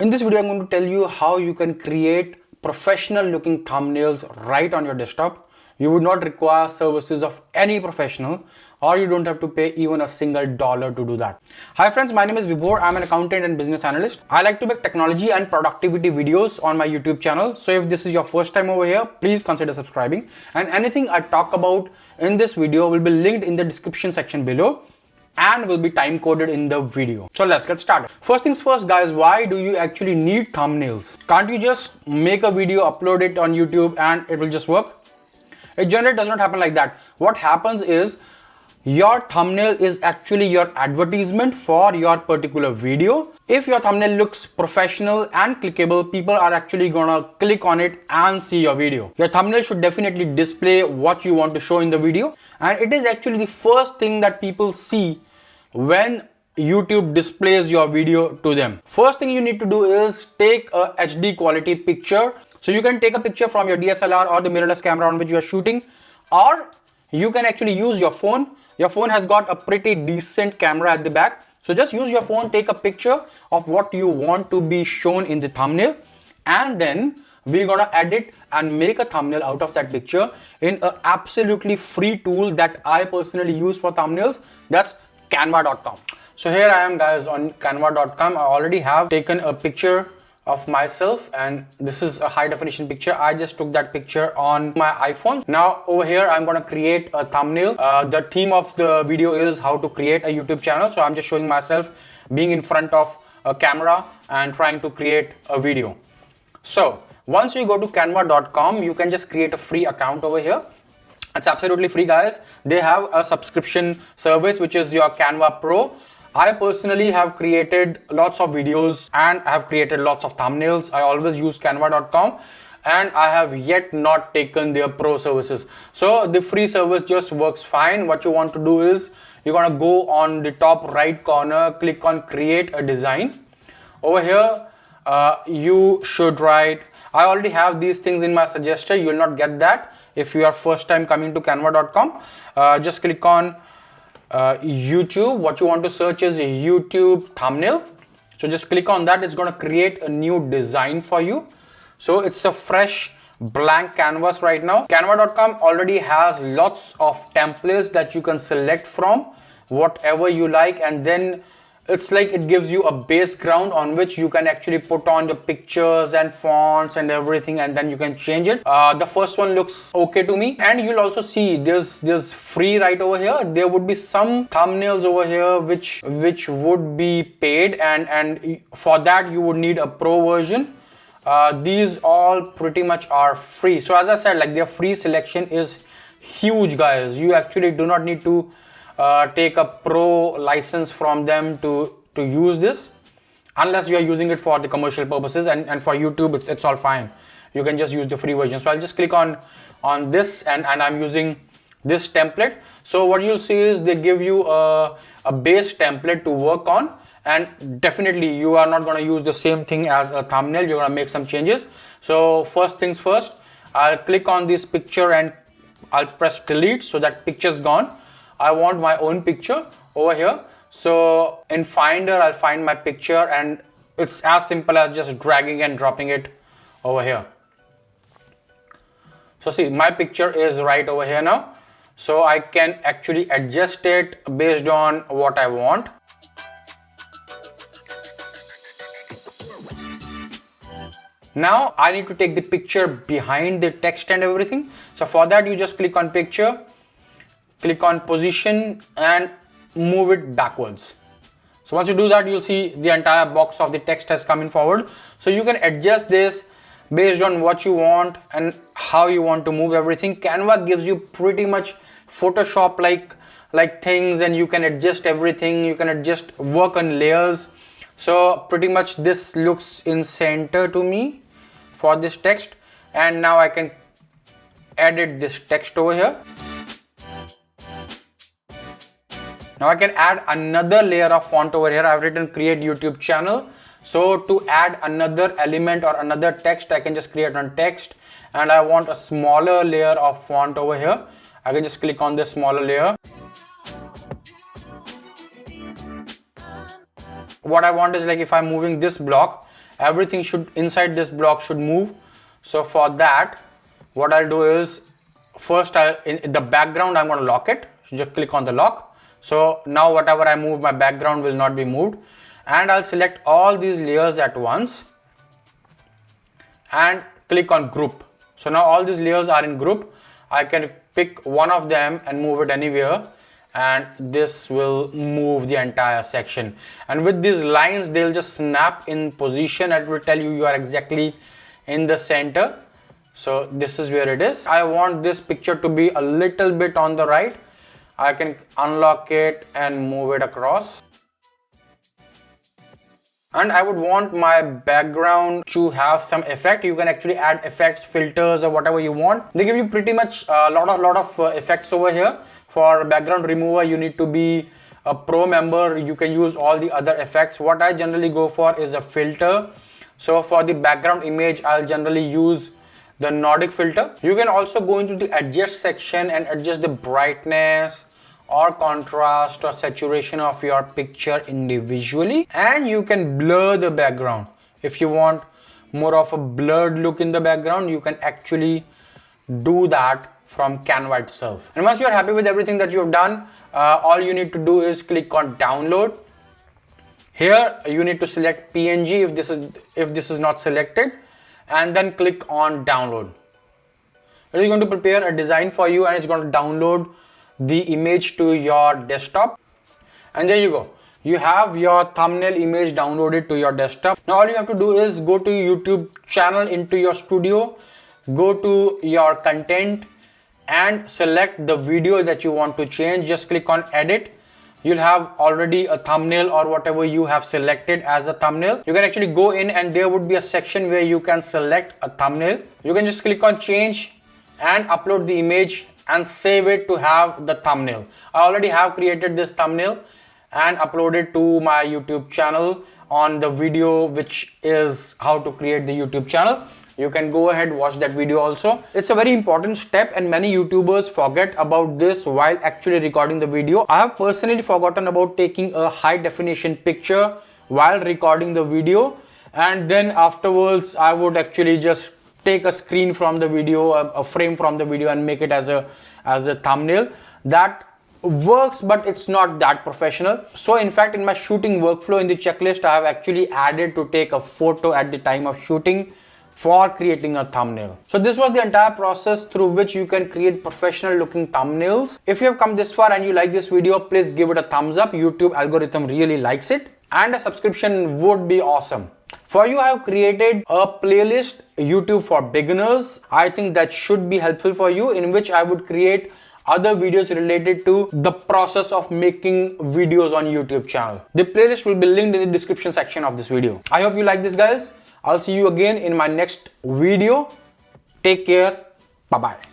In this video, I'm going to tell you how you can create professional looking thumbnails right on your desktop. You would not require services of any professional, or you don't have to pay even a single dollar to do that. Hi friends, my name is Vibhor. I'm an accountant and business analyst. I like to make technology and productivity videos on my YouTube channel. So if this is your first time over here, please consider subscribing. And anything I talk about in this video will be linked in the description section below and will be time coded in the video. So let's get started. First things first, guys, why do you actually need thumbnails? Can't you just make a video, upload it on YouTube and it will just work? It generally does not happen like that. What happens is your thumbnail is actually your advertisement for your particular video. If your thumbnail looks professional and clickable, people are actually gonna click on it and see your video. Your thumbnail should definitely display what you want to show in the video, and it is actually the first thing that people see when YouTube displays your video to them. First thing you need to do is take a HD quality picture. So you can take a picture from your DSLR or the mirrorless camera on which you are shooting, or you can actually use your phone. Your phone has got a pretty decent camera at the back. So just use your phone, take a picture of what you want to be shown in the thumbnail, and then we're gonna edit and make a thumbnail out of that picture in an absolutely free tool that I personally use for thumbnails. That's canva.com. So here I am, guys, on canva.com. I already have taken a picture of myself, and this is a high definition picture. I just took that picture on my iPhone. Now over here I'm going to create a thumbnail. The theme of the video is how to create a YouTube channel, so I'm just showing myself being in front of a camera and trying to create a video. So once you go to canva.com, you can just create a free account over here. It's absolutely free, guys. They have a subscription service which is your Canva Pro. I personally have created lots of videos and I have created lots of thumbnails. I always use canva.com and I have yet not taken their pro services. So the free service just works fine. What you want to do is you're going to go on the top right corner, click on create a design. Over here, you should write, I already have these things in my suggester. You will not get that if you are first time coming to canva.com. Just click on YouTube. What you want to search is a YouTube thumbnail. So just click on that. It's going to create a new design for you. So it's a fresh blank canvas right now. Canva.com already has lots of templates that you can select from, whatever you like, and then it's like it gives you a base ground on which you can actually put on the pictures and fonts and everything, and then you can change it. The first one looks okay to me, and you'll also see there's free right over here. There would be some thumbnails over here which would be paid, and for that you would need a pro version. These all pretty much are free. So as I said, like, their free selection is huge, guys. You actually do not need to take a pro license from them to use this, unless you are using it for the commercial purposes, and for YouTube it's all fine. You can just use the free version. So I'll just click on this, and I'm using this template. So what you'll see is they give you a base template to work on, and definitely you are not going to use the same thing as a thumbnail. You're going to make some changes. So first things first, I'll click on this picture and I'll press delete, so that picture's gone. I want my own picture over here. So in Finder, I'll find my picture, and it's as simple as just dragging and dropping it over here. So see, my picture is right over here now. So I can actually adjust it based on what I want. Now I need to take the picture behind the text and everything. So for that, you just click on picture, click on position and move it backwards. So once you do that, you'll see the entire box of the text has come in forward. So you can adjust this based on what you want and how you want to move everything. Canva gives you pretty much Photoshop like things, and you can adjust everything. You can adjust, work on layers. So pretty much this looks in center to me for this text, and now I can edit this text over here. Now I can add another layer of font over here. I've written create YouTube channel. So to add another element or another text, I can just create on text, and I want a smaller layer of font over here. I can just click on this smaller layer. What I want is, like, if I'm moving this block everything should inside this block should move. So for that, what I'll do is first in the background I'm going to lock it. So just click on the lock. So now whatever I move, my background will not be moved, and I'll select all these layers at once and click on group. So now all these layers are in group. I can pick one of them and move it anywhere, and this will move the entire section. And with these lines, they'll just snap in position. It will tell you are exactly in the center. So this is where it is. I want this picture to be a little bit on the right. I can unlock it and move it across. And I would want my background to have some effect. You can actually add effects, filters, or whatever you want. They give you pretty much a lot of effects over here. For background remover, you need to be a pro member. You can use all the other effects. What I generally go for is a filter. So for the background image, I'll generally use the Nordic filter. You can also go into the adjust section and adjust the brightness or contrast or saturation of your picture individually, and you can blur the background. If you want more of a blurred look in the background, you can actually do that from Canva itself. And once you're happy with everything that you've done, all you need to do is click on download. Here you need to select PNG if this is not selected, and then click on download. It is going to prepare a design for you, and it's going to download the image to your desktop. And there you go. You have your thumbnail image downloaded to your desktop. Now all you have to do is go to YouTube channel, into your studio, go to your content and select the video that you want to change. Just click on edit. You'll have already a thumbnail or whatever you have selected as a thumbnail. You can actually go in and there would be a section where you can select a thumbnail. You can just click on change and upload the image and save it to have the thumbnail. I already have created this thumbnail and uploaded to my YouTube channel on the video, which is how to create the YouTube channel. You can go ahead, watch that video also. It's a very important step and many YouTubers forget about this while actually recording the video. I have personally forgotten about taking a high definition picture while recording the video, and then afterwards I would actually just take a screen from the video, a frame from the video, and make it as a thumbnail. That works, but it's not that professional. So in fact, in my shooting workflow in the checklist, I have actually added to take a photo at the time of shooting for creating a thumbnail. So this was the entire process through which you can create professional looking thumbnails. If you have come this far and you like this video, please give it a thumbs up. YouTube algorithm really likes it, and a subscription would be awesome. For you, I have created a playlist, YouTube for beginners. I think that should be helpful for you, in which I would create other videos related to the process of making videos on YouTube channel. The playlist will be linked in the description section of this video. I hope you like this, guys. I'll see you again in my next video. Take care. Bye-bye.